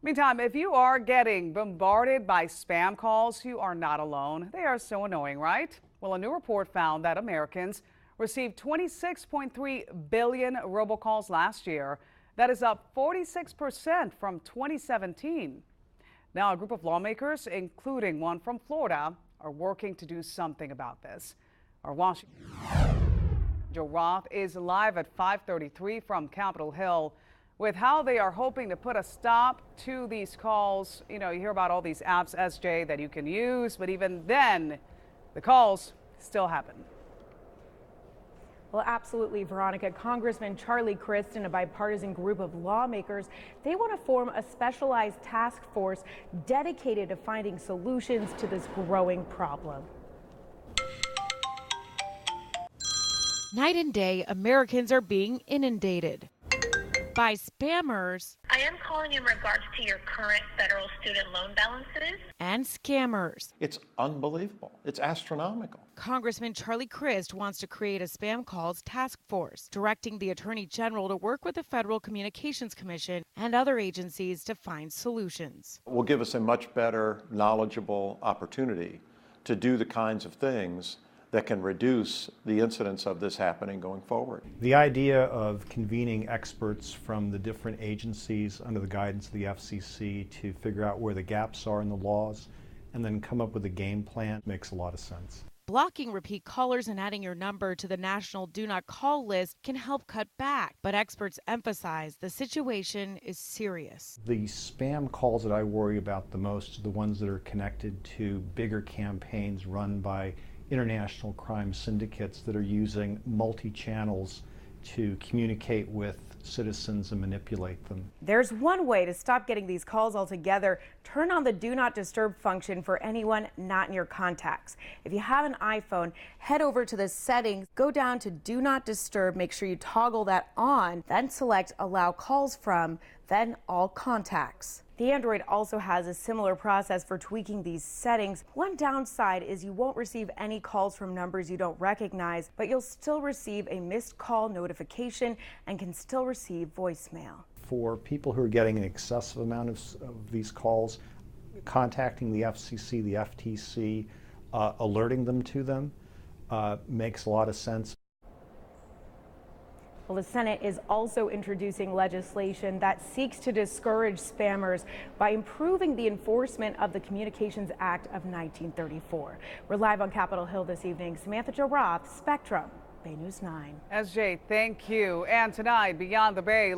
Meantime, if you are getting bombarded by spam calls, you are not alone. They are so annoying, right? Well, a new report found that Americans received 26.3 billion robocalls last year. That is up 46% from 2017. Now, a group of lawmakers, including one from Florida, are working to do something about this. Our Washington Joe Roth is live at 5:33 from Capitol Hill with how they are hoping to put a stop to these calls. You hear about all these apps, SJ, that you can use, but even then, the calls still happen. Well, absolutely, Veronica. Congressman Charlie Crist and a bipartisan group of lawmakers, they want to form a specialized task force dedicated to finding solutions to this growing problem. Night and day, Americans are being inundated by spammers. I am calling in regards to your current federal student loan balances. And scammers. It's unbelievable. It's astronomical. Congressman Charlie Crist wants to create a spam calls task force, directing the Attorney General to work with the Federal Communications Commission and other agencies to find solutions. It will give us a much better, knowledgeable opportunity to do the kinds of things that can reduce the incidence of this happening going forward. The idea of convening experts from the different agencies under the guidance of the FCC to figure out where the gaps are in the laws and then come up with a game plan makes a lot of sense. Blocking repeat callers and adding your number to the national do not call list can help cut back, but experts emphasize the situation is serious. The spam calls that I worry about the most are the ones that are connected to bigger campaigns run by international crime syndicates that are using multi-channels to communicate with citizens and manipulate them. There's one way to stop getting these calls altogether. Turn on the Do Not Disturb function for anyone not in your contacts. If you have an iPhone, head over to the settings, go down to Do Not Disturb, make sure you toggle that on, then select Allow Calls From, then All Contacts. The Android also has a similar process for tweaking these settings. One downside is you won't receive any calls from numbers you don't recognize, but you'll still receive a missed call notification and can still receive voicemail. For people who are getting an excessive amount of these calls, contacting the FCC, the FTC, alerting them to them makes a lot of sense. Well, the Senate is also introducing legislation that seeks to discourage spammers by improving the enforcement of the Communications Act of 1934. We're live on Capitol Hill this evening. Samantha-Jo, Spectrum, Bay News 9. SJ, thank you. And tonight, Beyond the Bay.